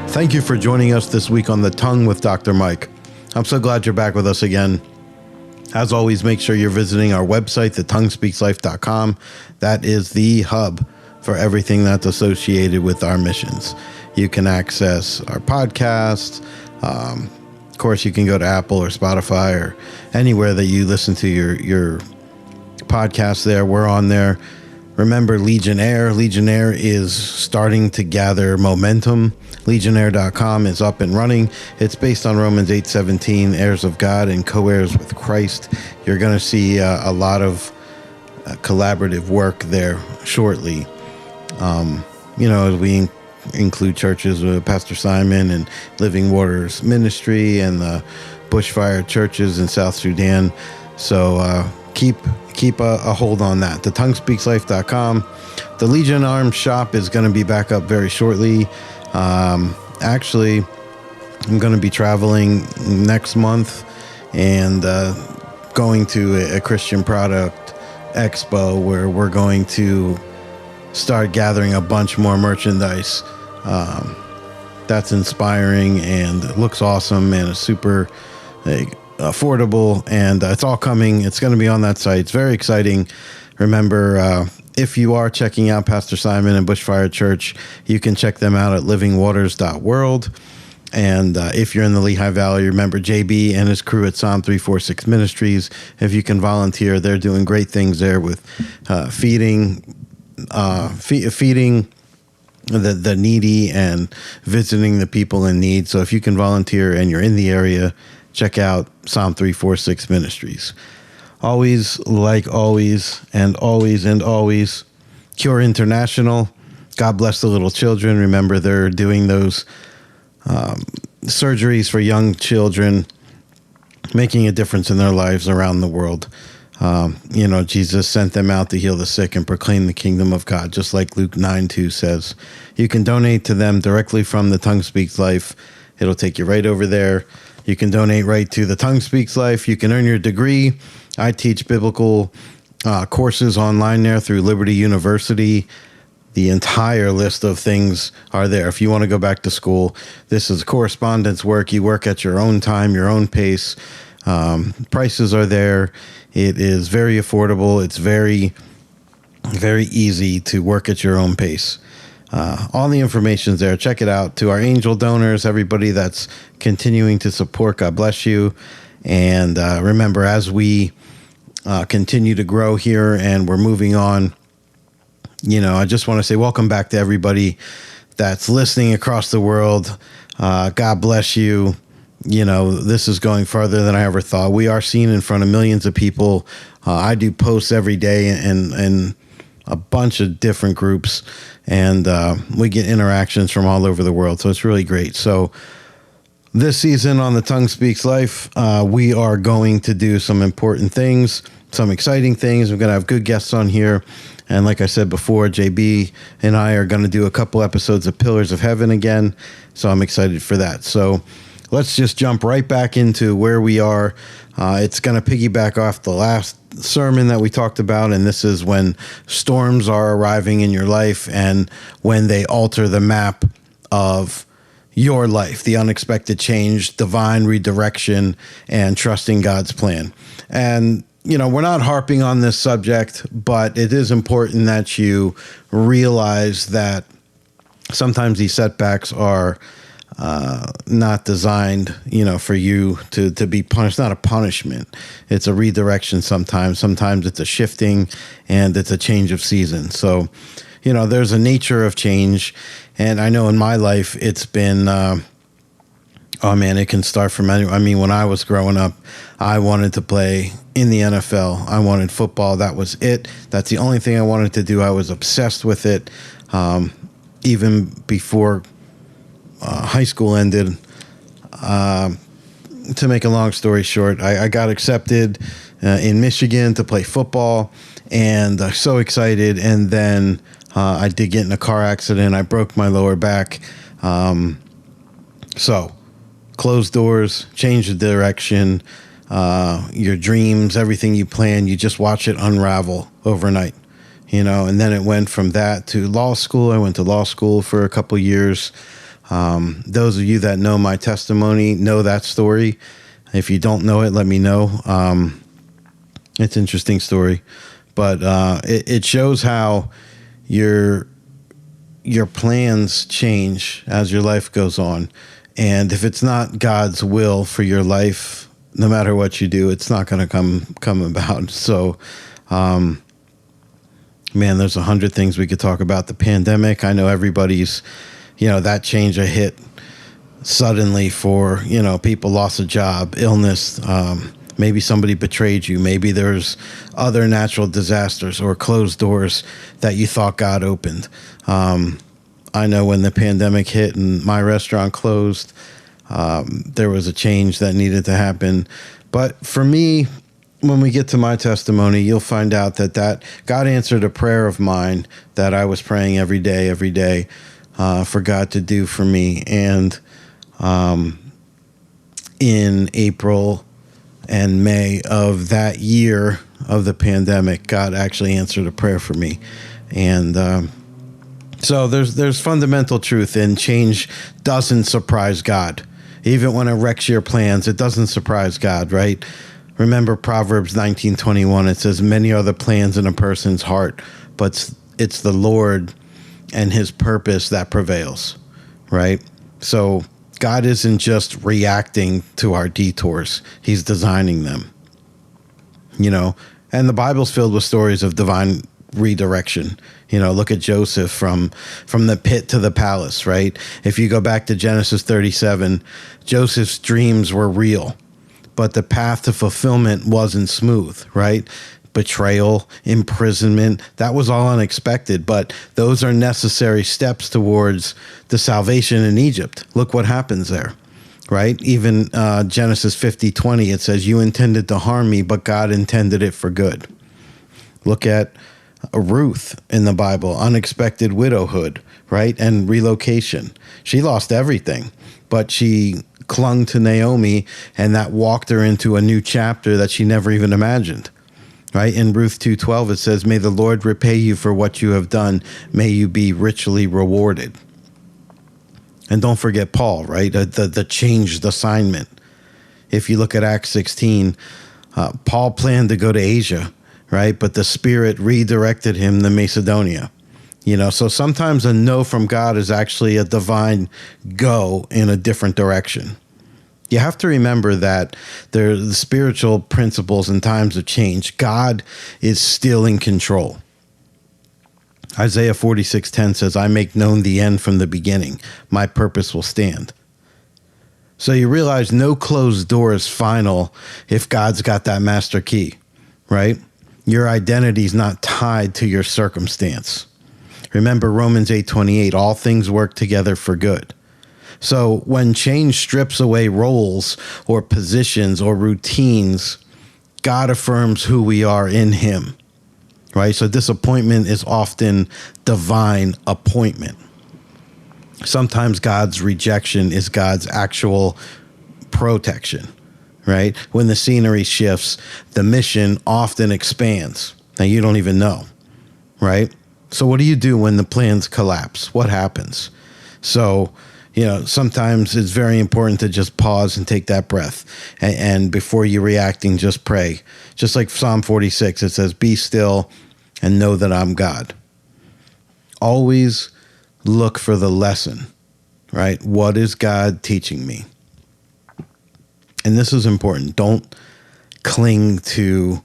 Thank you for joining us this week on The Tongue with Dr. Mike. I'm so glad you're back with us again. As always, make sure you're visiting our website, thetonguespeakslife.com. That is the hub for everything that's associated with our missions. You can access our podcasts. Of course, you can go to Apple or Spotify or anywhere that you listen to your podcast there. We're on there. Remember Legionnaire. Legionnaire is starting to gather momentum. Legionnaire.com is up and running. It's based on Romans 8:17, heirs of God and co-heirs with Christ. You're going to see a lot of collaborative work there shortly. As we include churches with Pastor Simon and Living Waters Ministry and the Bushfire churches in South Sudan. So keep a hold on that. TheTongueSpeaksLife.com. The Legion Arms shop is going to be back up very shortly. Actually, I'm going to be traveling next month and going to a Christian product expo where we're going to start gathering a bunch more merchandise. That's inspiring and looks awesome and is super affordable, and it's all coming. It's going to be on that site. It's very exciting. Remember, if you are checking out Pastor Simon and Bushfire Church, you can check them out at livingwaters.world. And if you're in the Lehigh Valley, remember JB and his crew at Psalm 346 Ministries. If you can volunteer, they're doing great things there with feeding the needy and visiting the people in need. So if you can volunteer and you're in the area, check out Psalm 346 Ministries. Always, like always, and always, Cure International. God bless the little children. Remember, they're doing those surgeries for young children, making a difference in their lives around the world. Jesus sent them out to heal the sick and proclaim the kingdom of God, just like Luke 9:2 says. You can donate to them directly from The Tongue Speaks Life. It'll take you right over there. You can donate right to The Tongue Speaks Life. You can earn your degree. I teach biblical courses online there through Liberty University. The entire list of things are there. If you want to go back to school, this is correspondence work. You work at your own time, your own pace. Prices are there. It is very affordable. It's very, very easy to work at your own pace. All the information's there. Check it out. To our angel donors, everybody that's continuing to support, God bless you. And remember, as we continue to grow here and we're moving on, I just want to say welcome back to everybody that's listening across the world. God bless you. This is going farther than I ever thought. We are seen in front of millions of people. I do posts every day and a bunch of different groups, and we get interactions from all over the world. So it's really great. So this season on The Tongue Speaks Life, we are going to do some important things, some exciting things. We're going to have good guests on here. And like I said before, JB and I are going to do a couple episodes of Pillars of Heaven again. So I'm excited for that. So let's just jump right back into where we are. It's going to piggyback off the last sermon that we talked about, and this is when storms are arriving in your life and when they alter the map of your life, the unexpected change, divine redirection, and trusting God's plan. And we're not harping on this subject, but it is important that you realize that sometimes these setbacks are not designed, for you to be punished. It's not a punishment. It's a redirection sometimes. Sometimes it's a shifting and it's a change of season. So, there's a nature of change. And I know in my life, it's been, it can start from anywhere. I mean, when I was growing up, I wanted to play in the NFL. I wanted football. That was it. That's the only thing I wanted to do. I was obsessed with it. Even before high school ended. To make a long story short, I got accepted in Michigan to play football, and so excited. And then I did get in a car accident. I broke my lower back. So closed doors, change the direction, your dreams, everything you plan, you just watch it unravel overnight, and then it went from that to law school. I went to law school for a couple years. Those of you that know my testimony know that story. If you don't know it, let me know. It's an interesting story, but it shows how your plans change as your life goes on. And if it's not God's will for your life, no matter what you do, it's not going to come about. So, man, there's 100 things we could talk about. The pandemic, I know everybody's, that change a hit suddenly for, people lost a job, illness, maybe somebody betrayed you. Maybe there's other natural disasters or closed doors that you thought God opened. I know when the pandemic hit and my restaurant closed, there was a change that needed to happen. But for me, when we get to my testimony, you'll find out that God answered a prayer of mine that I was praying every day, for God to do for me. And in April and May of that year of the pandemic, God actually answered a prayer for me. And so there's fundamental truth in change doesn't surprise God. Even when it wrecks your plans, it doesn't surprise God, right? Remember Proverbs 19:21, it says, many are the plans in a person's heart, but it's the Lord and his purpose that prevails, right? So God isn't just reacting to our detours. He's designing them, and the Bible's filled with stories of divine redirection. Look at Joseph from the pit to the palace, right? If you go back to Genesis 37, Joseph's dreams were real, but the path to fulfillment wasn't smooth, right? Betrayal, imprisonment, that was all unexpected, but those are necessary steps towards the salvation in Egypt. Look what happens there, right? Even Genesis 50:20, it says, you intended to harm me, but God intended it for good. Look at Ruth in the Bible, unexpected widowhood, right? And relocation. She lost everything, but she clung to Naomi, and that walked her into a new chapter that she never even imagined, right? In Ruth 2:12, it says, may the Lord repay you for what you have done. May you be richly rewarded. And don't forget Paul, right? The changed assignment. If you look at Acts 16, Paul planned to go to Asia, right? But the Spirit redirected him to Macedonia. So sometimes a no from God is actually a divine go in a different direction. You have to remember that there's the spiritual principles in times of change. God is still in control. Isaiah 46:10 says, I make known the end from the beginning. My purpose will stand. So you realize no closed door is final if God's got that master key, right? Your identity is not tied to your circumstance. Remember Romans 8:28, all things work together for good. So when change strips away roles or positions or routines, God affirms who we are in him, right? So disappointment is often divine appointment. Sometimes God's rejection is God's actual protection, right? When the scenery shifts, the mission often expands. Now you don't even know, right? So what do you do when the plans collapse? What happens? So, sometimes it's very important to just pause and take that breath. And before you're reacting, just pray. Just like Psalm 46, it says, be still and know that I'm God. Always look for the lesson, right? What is God teaching me? And this is important. Don't cling to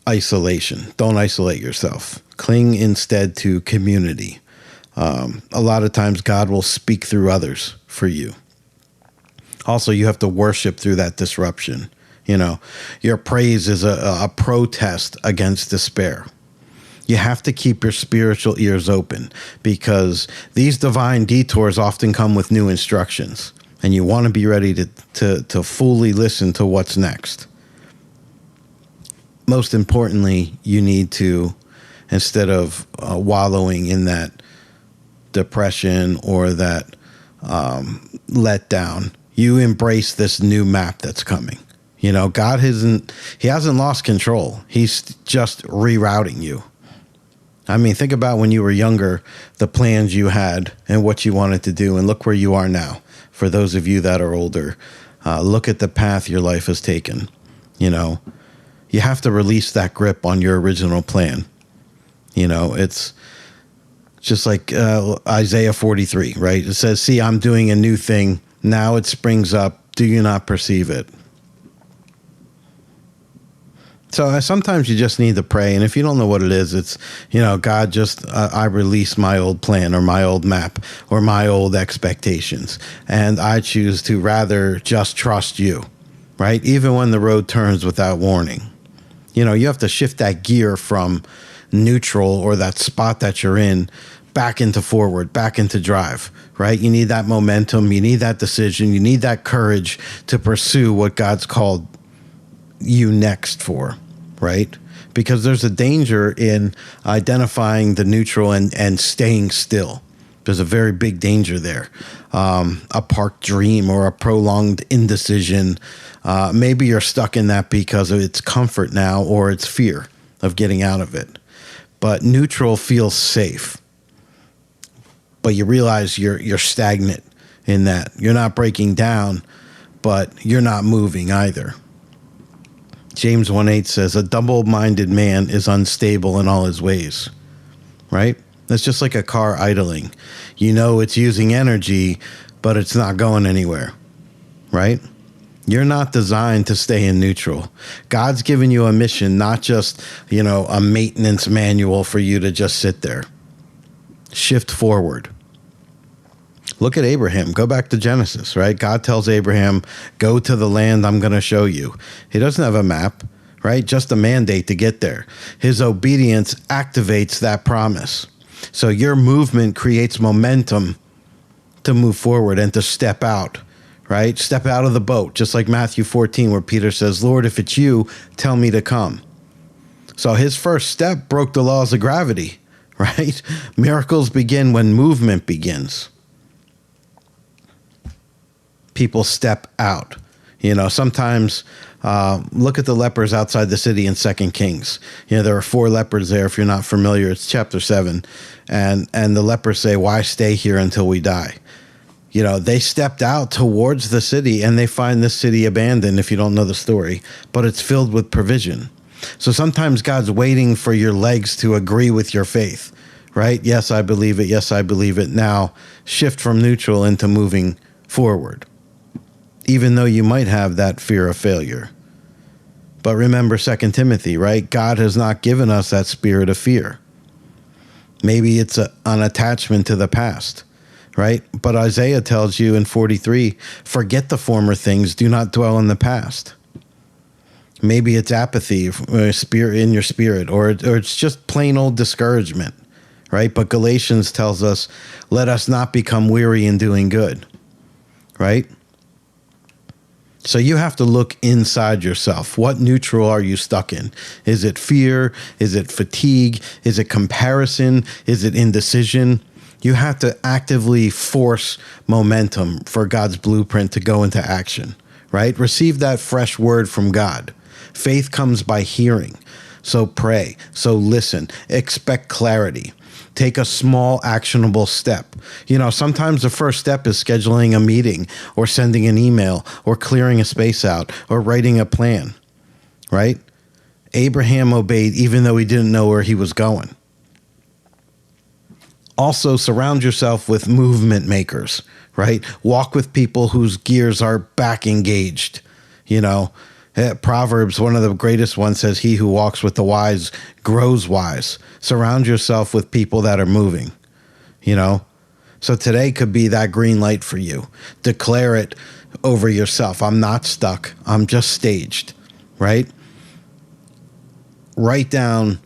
isolation. Don't isolate yourself. Cling instead to community. A lot of times God will speak through others for you. Also, you have to worship through that disruption. Your praise is a protest against despair. You have to keep your spiritual ears open because these divine detours often come with new instructions, and you want to be ready to fully listen to what's next. Most importantly, you need to, instead of wallowing in that depression or that letdown, you embrace this new map that's coming. God he hasn't lost control. He's just rerouting you. I mean, think about when you were younger, the plans you had and what you wanted to do, and look where you are now. For those of you that are older, look at the path your life has taken. You know, you have to release that grip on your original plan. You know, it's just like Isaiah 43, right? It says, see, I'm doing a new thing. Now it springs up. Do you not perceive it? So sometimes you just need to pray. And if you don't know what it is, it's, you know, God, just I release my old plan or my old map or my old expectations. And I choose to rather just trust you, right? Even when the road turns without warning. You know, you have to shift that gear from neutral or that spot that you're in back into forward, back into drive, right? You need that momentum. You need that decision. You need that courage to pursue what God's called you next for, right? Because there's a danger in identifying the neutral and staying still. There's a very big danger there. A parked dream or a prolonged indecision. Maybe you're stuck in that because of its comfort now or its fear of getting out of it. But neutral feels safe. But you realize you're stagnant in that. You're not breaking down, but you're not moving either. James 1:8 says, a double-minded man is unstable in all his ways, right? That's just like a car idling. You know it's using energy, but it's not going anywhere, right? You're not designed to stay in neutral. God's given you a mission, not just, you know, a maintenance manual for you to just sit there. Shift forward. Look at Abraham. Go back to Genesis, right? God tells Abraham, go to the land I'm going to show you. He doesn't have a map, right? Just a mandate to get there. His obedience activates that promise. So your movement creates momentum to move forward and to step out, right? Step out of the boat, just like Matthew 14, where Peter says, Lord, if it's you, tell me to come. So his first step broke the laws of gravity, right? Miracles begin when movement begins. People step out. You know, sometimes look at the lepers outside the city in 2 Kings. You know, there are 4 lepers there. If you're not familiar, it's chapter 7. And the lepers say, why stay here until we die? You know, they stepped out towards the city and they find the city abandoned, if you don't know the story, but it's filled with provision. So sometimes God's waiting for your legs to agree with your faith, right? Yes, I believe it. Yes, I believe it. Now shift from neutral into moving forward, even though you might have that fear of failure. But remember 2 Timothy, right? God has not given us that spirit of fear. Maybe it's an attachment to the past, right? But Isaiah tells you in 43, forget the former things, do not dwell in the past. Maybe it's apathy in your spirit, or it's just plain old discouragement, right? But Galatians tells us, let us not become weary in doing good, right? So you have to look inside yourself. What neutral are you stuck in? Is it fear? Is it fatigue? Is it comparison? Is it indecision? You have to actively force momentum for God's blueprint to go into action, right? Receive that fresh word from God. Faith comes by hearing. So pray. So listen. Expect clarity. Take a small actionable step. You know, sometimes the first step is scheduling a meeting or sending an email or clearing a space out or writing a plan, right? Abraham obeyed even though he didn't know where he was going. Also, surround yourself with movement makers, right? Walk with people whose gears are back engaged. You know, Proverbs, one of the greatest ones, says, he who walks with the wise grows wise. Surround yourself with people that are moving, you know. So today could be that green light for you. Declare it over yourself. I'm not stuck. I'm just staged, right? Write down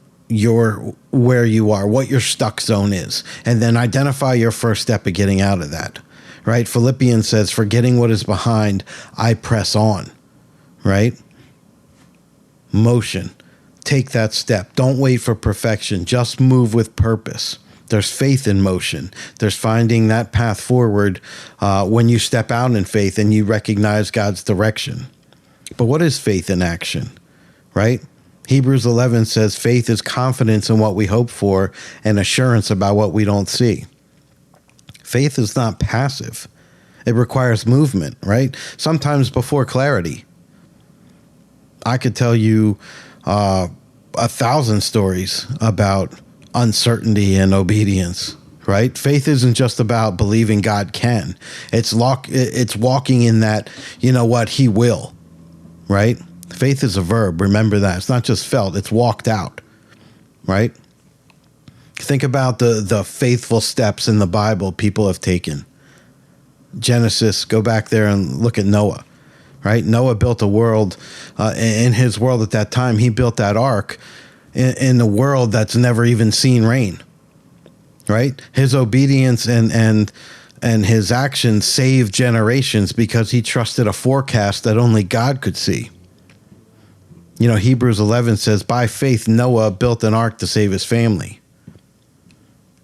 where you are, what your stuck zone is, and then identify your first step of getting out of that, right? Philippians says, forgetting what is behind, I press on. Right? Motion. Take that step. Don't wait for perfection. Just move with purpose. There's faith in motion. There's finding that path forward when you step out in faith and you recognize God's direction. But what is faith in action? Right? Hebrews 11 says faith is confidence in what we hope for and assurance about what we don't see. Faith is not passive. It requires movement, right? Sometimes before clarity. I could tell you 1,000 stories about uncertainty and obedience, right? Faith isn't just about believing God can. It's walking in that, you know what, he will, right? Faith is a verb. Remember that. It's not just felt. It's walked out, right? Think about the faithful steps in the Bible people have taken. Genesis, go back there and look at Noah, right? Noah built a world. In his world at that time, he built that ark in a world that's never even seen rain, right? His obedience and his actions saved generations because he trusted a forecast that only God could see. You know, Hebrews 11 says, by faith, Noah built an ark to save his family.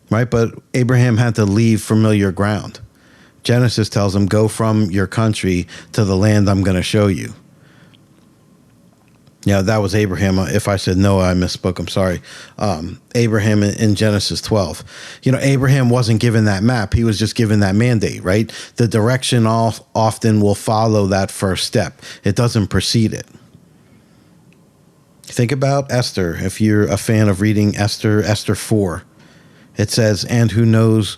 Right? But Abraham had to leave familiar ground. Genesis tells him, go from your country to the land I'm going to show you. Yeah, that was Abraham. If I said Noah, I misspoke. I'm sorry. Abraham in Genesis 12. You know, Abraham wasn't given that map. He was just given that mandate, right? The direction often will follow that first step. It doesn't precede it. Think about Esther. If you're a fan of reading Esther 4, it says, and who knows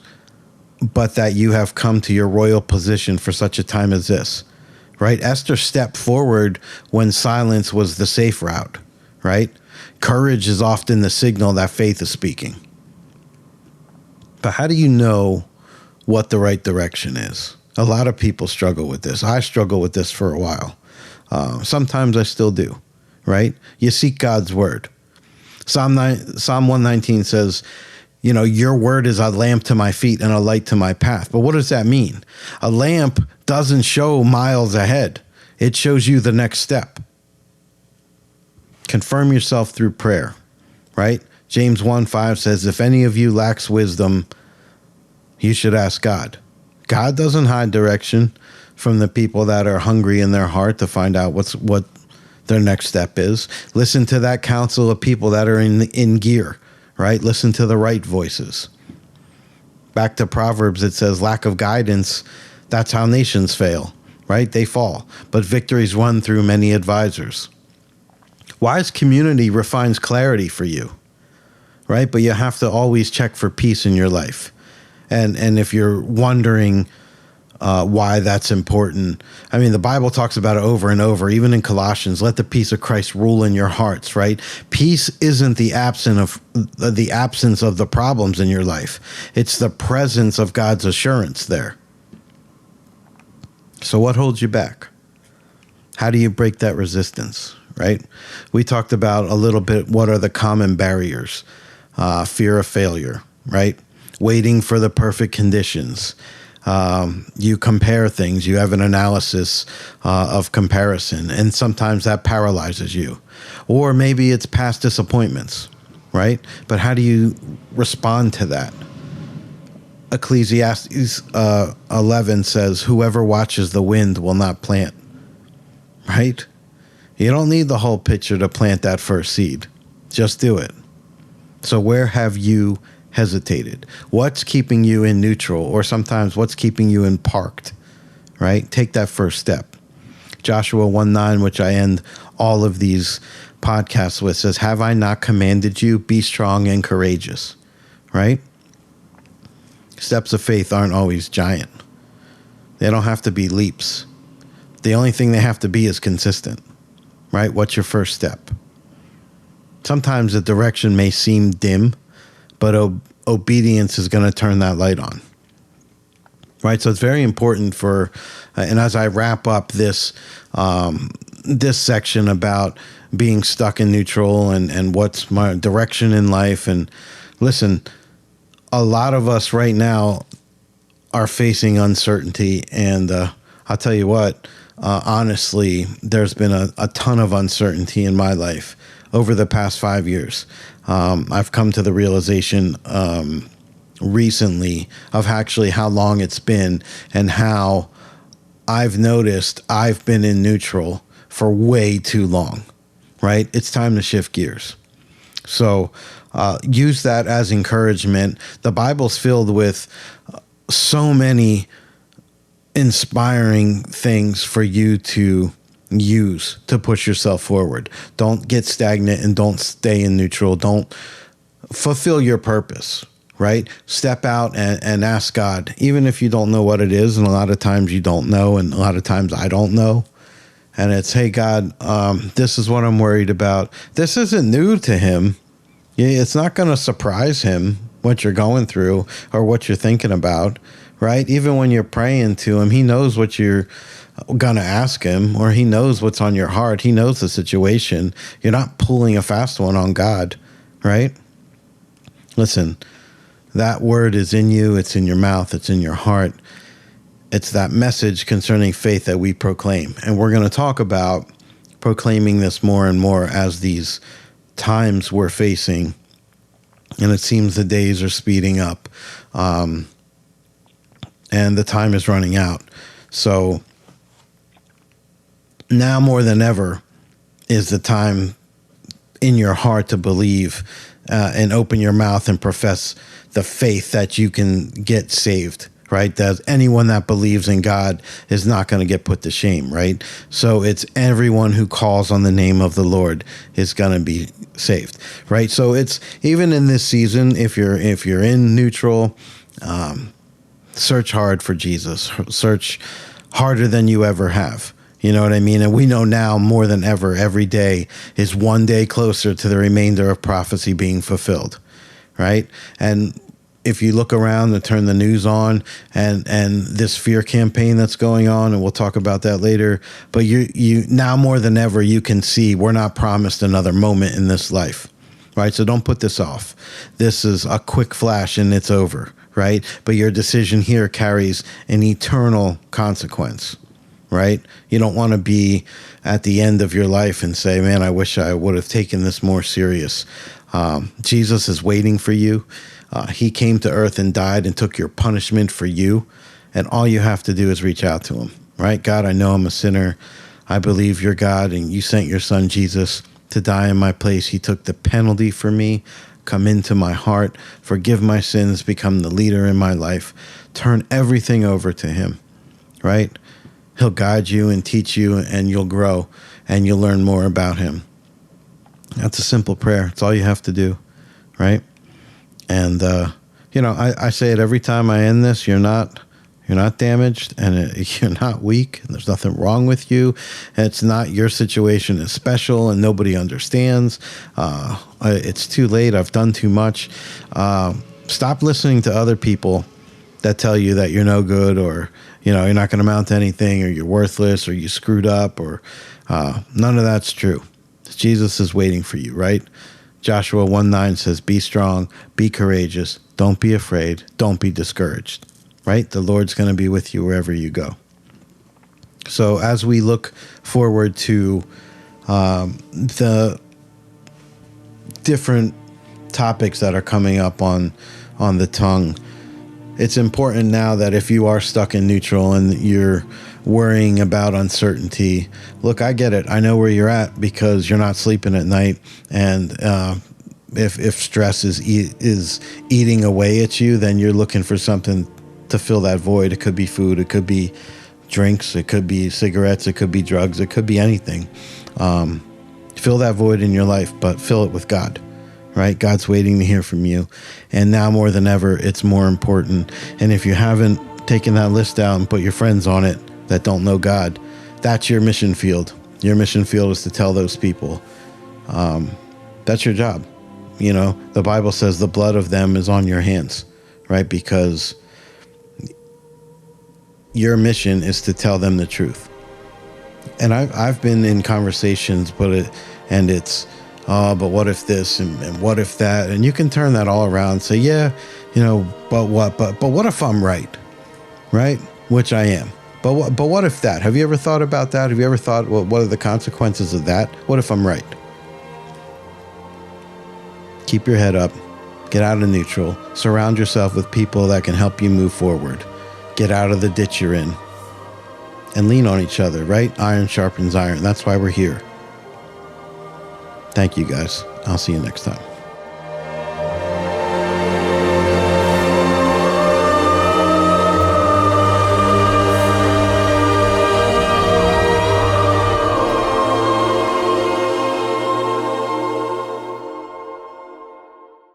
but that you have come to your royal position for such a time as this, right? Esther stepped forward when silence was the safe route, right? Courage is often the signal that faith is speaking. But how do you know what the right direction is? A lot of people struggle with this. I struggle with this for a while. Sometimes I still do. Right? You seek God's word. Psalm 119 says, you know, your word is a lamp to my feet and a light to my path. But what does that mean? A lamp doesn't show miles ahead. It shows you the next step. Confirm yourself through prayer, right? James 1:5 says, if any of you lacks wisdom, you should ask God. God doesn't hide direction from the people that are hungry in their heart to find out what their next step is. Listen to that counsel of people that are in gear, right? Listen to the right voices. Back to Proverbs, it says, lack of guidance, that's how nations fail, right? They fall. But victories won through many advisors. Wise community refines clarity for you, right? But you have to always check for peace in your life. And if you're wondering why that's important. I mean, the Bible talks about it over and over, even in Colossians. Let the peace of Christ rule in your hearts, right? Peace isn't the absence of the problems in your life. It's the presence of God's assurance there. So what holds you back? How do you break that resistance, right? We talked about a little bit what are the common barriers. Fear of failure, right? Waiting for the perfect conditions. You compare things, you have an analysis of comparison, and sometimes that paralyzes you. Or maybe it's past disappointments, right? But how do you respond to that? Ecclesiastes 11 says, whoever watches the wind will not plant, right? You don't need the whole picture to plant that first seed. Just do it. So where have you hesitated? What's keeping you in neutral, or sometimes what's keeping you in parked, right? Take that first step. Joshua 1:9, which I end all of these podcasts with, says, have I not commanded you? Be strong and courageous, right? Steps of faith aren't always giant. They don't have to be leaps. The only thing they have to be is consistent, right? What's your first step? Sometimes the direction may seem dim, but obedience is going to turn that light on, right? So it's very important for, and as I wrap up this section about being stuck in neutral and what's my direction in life, and listen, a lot of us right now are facing uncertainty, and I'll tell you what, honestly, there's been a ton of uncertainty in my life over the past 5 years. I've come to the realization recently of actually how long it's been, and how I've noticed I've been in neutral for way too long. right? It's time to shift gears. So use that as encouragement. The Bible's filled with so many inspiring things for you to use to push yourself forward. Don't get stagnant and don't stay in neutral. Don't fulfill your purpose, right? Step out and ask God, even if you don't know what it is. And a lot of times you don't know. And a lot of times I don't know. And it's, hey, God, this is what I'm worried about. This isn't new to him. It's not going to surprise him what you're going through or what you're thinking about, right? Even when you're praying to him, he knows what you're going to ask him, or he knows what's on your heart. He knows the situation. You're not pulling a fast one on God, right? Listen, that word is in you. It's in your mouth. It's in your heart. It's that message concerning faith that we proclaim. And we're going to talk about proclaiming this more and more as these times we're facing, and it seems the days are speeding up, and the time is running out. So now more than ever is the time in your heart to believe and open your mouth and profess the faith that you can get saved, right? That anyone that believes in God is not going to get put to shame, right? So it's everyone who calls on the name of the Lord is going to be saved, right? So it's even in this season, if you're in neutral, search hard for Jesus. Search harder than you ever have. You know what I mean? And we know now more than ever, every day is one day closer to the remainder of prophecy being fulfilled, right? And if you look around and turn the news on and this fear campaign that's going on, and we'll talk about that later, but you now more than ever, you can see we're not promised another moment in this life, right? So don't put this off. This is a quick flash and it's over, right? But your decision here carries an eternal consequence, right? You don't want to be at the end of your life and say, man, I wish I would have taken this more serious. Jesus is waiting for you. He came to earth and died and took your punishment for you. And all you have to do is reach out to him, right? God, I know I'm a sinner. I believe you're God, and you sent your son, Jesus, to die in my place. He took the penalty for me. Come into my heart, forgive my sins, become the leader in my life. Turn everything over to him, right? He'll guide you and teach you, and you'll grow and you'll learn more about him. That's a simple prayer. It's all you have to do, right? And, I say it every time I end this. You're not damaged, and you're not weak, and there's nothing wrong with you. And it's not your situation is special and nobody understands. It's too late. I've done too much. Stop listening to other people that tell you that you're no good, or, you're not going to amount to anything, or you're worthless, or you screwed up, or none of that's true. Jesus is waiting for you, right? Joshua 1:9 says, be strong, be courageous, don't be afraid, don't be discouraged, right? The Lord's going to be with you wherever you go. So as we look forward to the different topics that are coming up on the tongue, it's important now that if you are stuck in neutral and you're worrying about uncertainty, look, I get it. I know where you're at because you're not sleeping at night. And if stress is eating away at you, then you're looking for something to fill that void. It could be food. It could be drinks. It could be cigarettes. It could be drugs. It could be anything. Fill that void in your life, but fill it with God. Right? God's waiting to hear from you. And now more than ever, it's more important. And if you haven't taken that list out and put your friends on it that don't know God, that's your mission field. Your mission field is to tell those people. That's your job. The Bible says the blood of them is on your hands, right? Because your mission is to tell them the truth. And I've been in conversations, but what if this and what if that? And you can turn that all around and say, yeah, but what if I'm right? Right? Which I am. But what if that? Have you ever thought about that? Have you ever thought, well, what are the consequences of that? What if I'm right? Keep your head up. Get out of neutral. Surround yourself with people that can help you move forward. Get out of the ditch you're in. And lean on each other, right? Iron sharpens iron. That's why we're here. Thank you, guys. I'll see you next time.